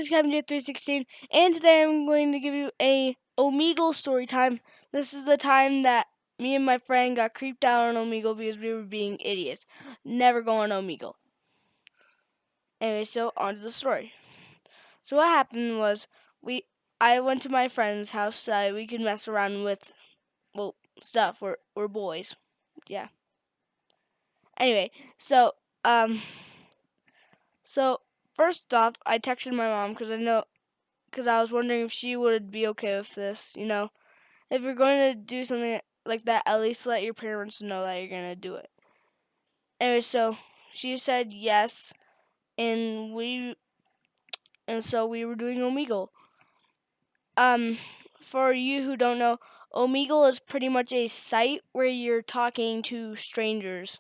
is Kevin J316, and today I'm going to give you a omegle story time. This is the time that me and my friend got creeped out on omegle because we were being idiots. Never go on omegle. Anyway, so on to the story. So what happened was I went to my friend's house so we could mess around with stuff. We're boys. Yeah. Anyway, so first off, I texted my mom because I was wondering if she would be okay with this. If you're going to do something like that, at least let your parents know that you're going to do it. Anyway, so she said yes, and so we were doing omegle. For you who don't know, omegle is pretty much a site where you're talking to strangers.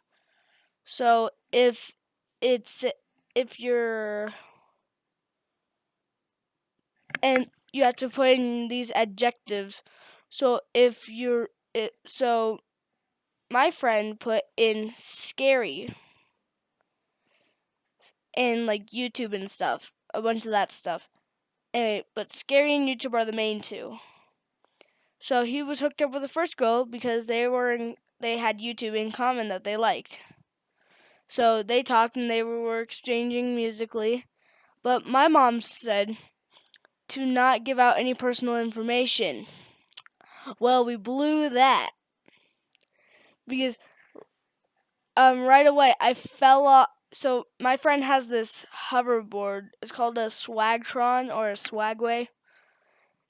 So if you're and you have to put in these adjectives. So my friend put in scary and like YouTube and stuff, a bunch of that stuff. Anyway, but scary and YouTube are the main two. So he was hooked up with the first girl because they had YouTube in common that they liked. So they talked and they were exchanging musically. But my mom said to not give out any personal information. Well, we blew that because right away I fell off. So my friend has this hoverboard. It's called a Swagtron or a Swagway.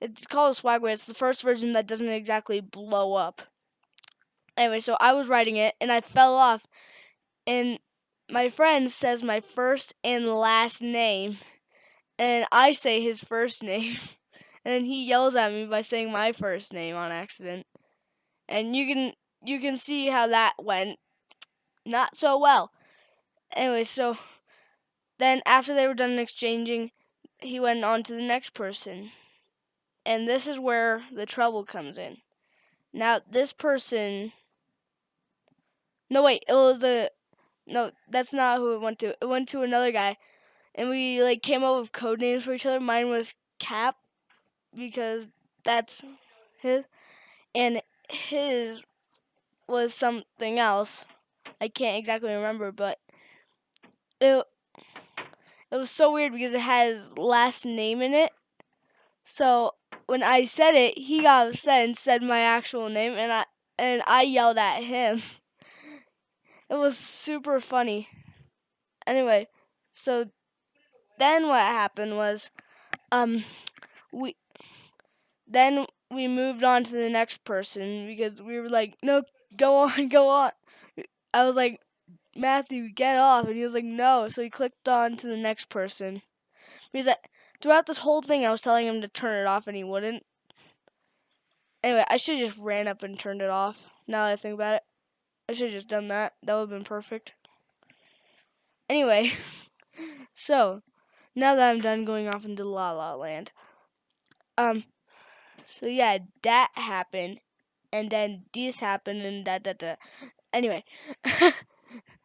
It's called a Swagway. It's the first version that doesn't exactly blow up. Anyway, so I was riding it and I fell off. And my friend says my first and last name. And I say his first name. And he yells at me by saying my first name on accident. And you can see how that went not so well. Anyway, so then after they were done exchanging, he went on to the next person. And this is where the trouble comes in. Now, this person... No, wait, No, that's not who it went to. It went to another guy. And we, came up with code names for each other. Mine was Cap, because that's his. And his was something else. I can't exactly remember, but it was so weird because it had his last name in it. So when I said it, he got upset and said my actual name, and I yelled at him. It was super funny. Anyway, so then what happened was, we moved on to the next person because we were like, no, go on, go on. I was like, Matthew, get off, and he was like, no. So he clicked on to the next person because throughout this whole thing, I was telling him to turn it off, and he wouldn't. Anyway, I should have just ran up and turned it off. Now that I think about it, I should have just done that. That would have been perfect. Anyway, so now that I'm done going off into La La Land, so yeah, that happened, and then this happened, and da. Anyway,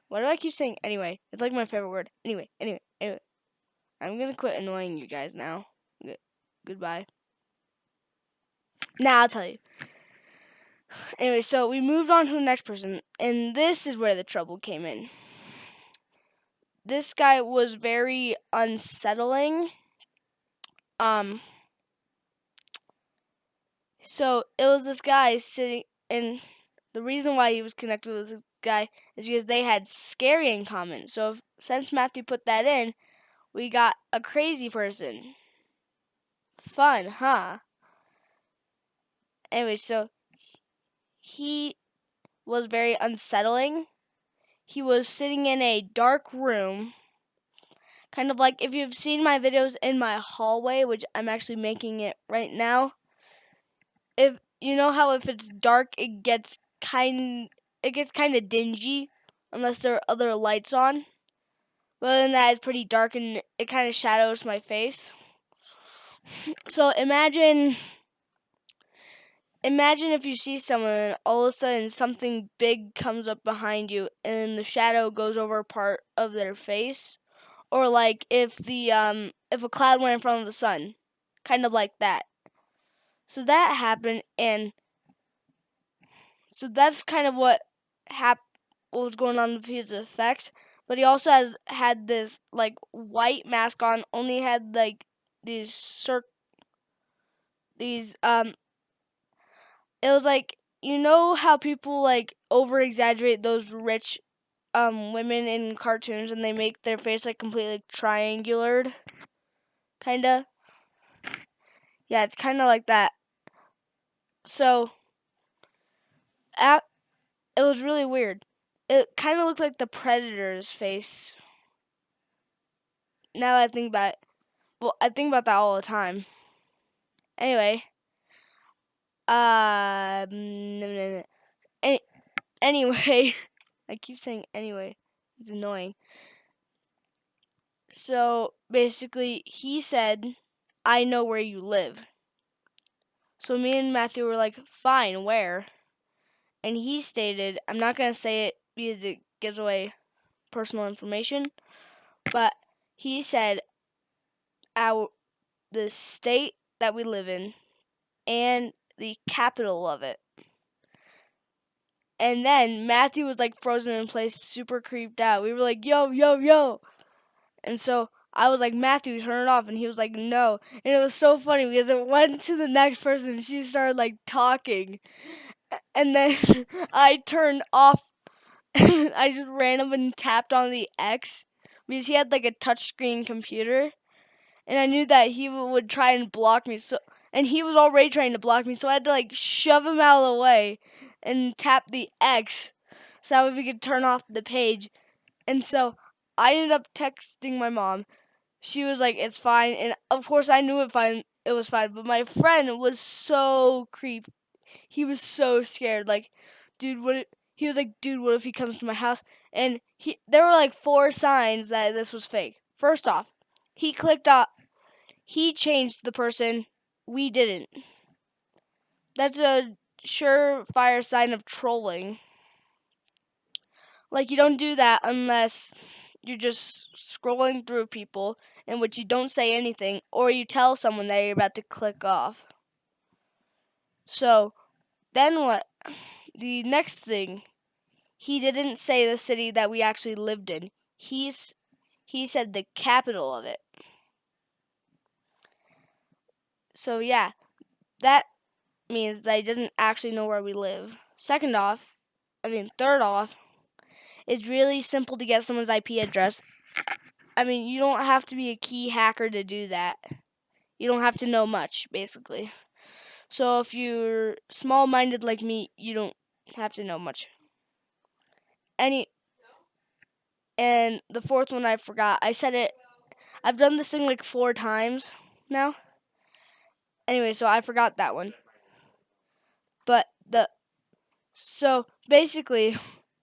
why do I keep saying anyway? It's like my favorite word. Anyway. I'm gonna quit annoying you guys now. Goodbye. Now I'll tell you. Anyway, so we moved on to the next person, and this is where the trouble came in. This guy was very unsettling. So it was this guy sitting, and the reason why he was connected with this guy is because they had scary in common. So since Matthew put that in, we got a crazy person. Fun, huh? Anyway, so he was very unsettling. He was sitting in a dark room, kind of like if you've seen my videos in my hallway, which I'm actually making it right now. If you know how if it's dark, it gets kind of dingy unless there are other lights on. But other than that, it's pretty dark and it kind of shadows my face. So imagine if you see someone and all of a sudden something big comes up behind you and the shadow goes over part of their face. or like if a cloud went in front of the sun, kind of like that. So that happened, and so that's kind of what was going on with his effects. But he also had this like white mask on, only had like these it was like, you know how people like over exaggerate those rich women in cartoons, and they make their face like completely triangular, kinda. Yeah, it's kind of like that. So it was really weird. It kind of looked like the Predator's face. Now that I think about it, well, I think about that all the time. Anyway, anyway, I keep saying anyway. It's annoying. So basically, he said, "I know where you live." So me and Matthew were like, "Fine, where?" And he stated, I'm not gonna say it because it gives away personal information, but he said the state that we live in and the capital of it. And then Matthew was like frozen in place, super creeped out. We were like, yo, yo, yo. And so I was like, Matthew, turn it off. And he was like, no. And it was so funny because it went to the next person and she started like talking. And then I turned off. I just ran up and tapped on the X because he had like a touchscreen computer. And I knew that he would try and block me. And he was already trying to block me, so I had to like shove him out of the way and tap the X so that way we could turn off the page. And so I ended up texting my mom. She was like, "It's fine," and of course I knew it was fine. But my friend was so creeped. He was so scared. Like, dude, he was like, "Dude, what if he comes to my house?" And there were like 4 signs that this was fake. First off, he clicked off. He changed the person. We didn't. That's a surefire sign of trolling. Like, you don't do that unless you're just scrolling through people in which you don't say anything, or you tell someone that you're about to click off. So, then what? The next thing, he didn't say the city that we actually lived in. He said the capital of it. So, yeah, that means that he doesn't actually know where we live. Third off, it's really simple to get someone's IP address. I mean, you don't have to be a key hacker to do that. You don't have to know much, basically. So if you're small-minded like me, you don't have to know much. And the fourth one I forgot. I said it. I've done this thing like 4 times now. Anyway, so I forgot that one. So basically,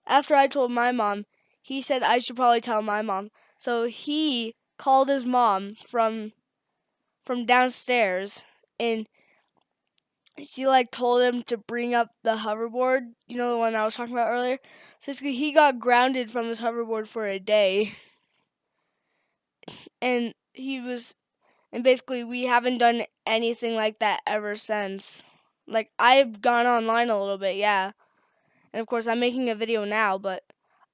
after I told my mom, he said I should probably tell my mom. So he called his mom from downstairs, and she like told him to bring up the hoverboard, you know, the one I was talking about earlier. So basically, he got grounded from his hoverboard for a day, and basically we haven't done anything like that ever since. Like, I've gone online a little bit, yeah, and of course I'm making a video now, but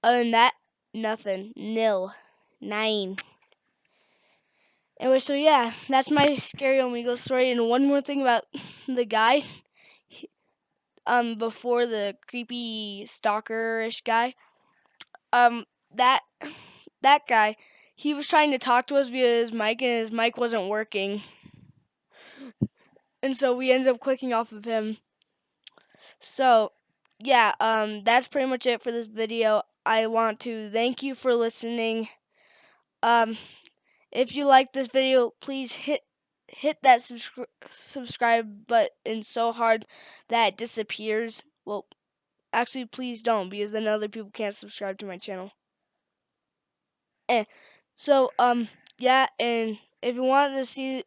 other than that, nothing, nil, 9. Anyway, so yeah, that's my scary omegle story. And one more thing about the guy, before the creepy stalker-ish guy, that guy, he was trying to talk to us via his mic, and his mic wasn't working, and so we ended up clicking off of him. So yeah, that's pretty much it for this video. I want to thank you for listening. If you like this video, please hit that subscribe button so hard that it disappears. Well, actually, please don't, because then other people can't subscribe to my channel. So, yeah, and if you want to see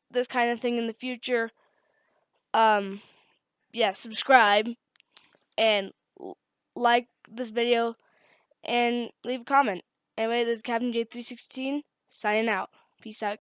this kind of thing in the future, yeah, subscribe and like this video and leave a comment. Anyway, this is Captain J316. signing out. Peace out.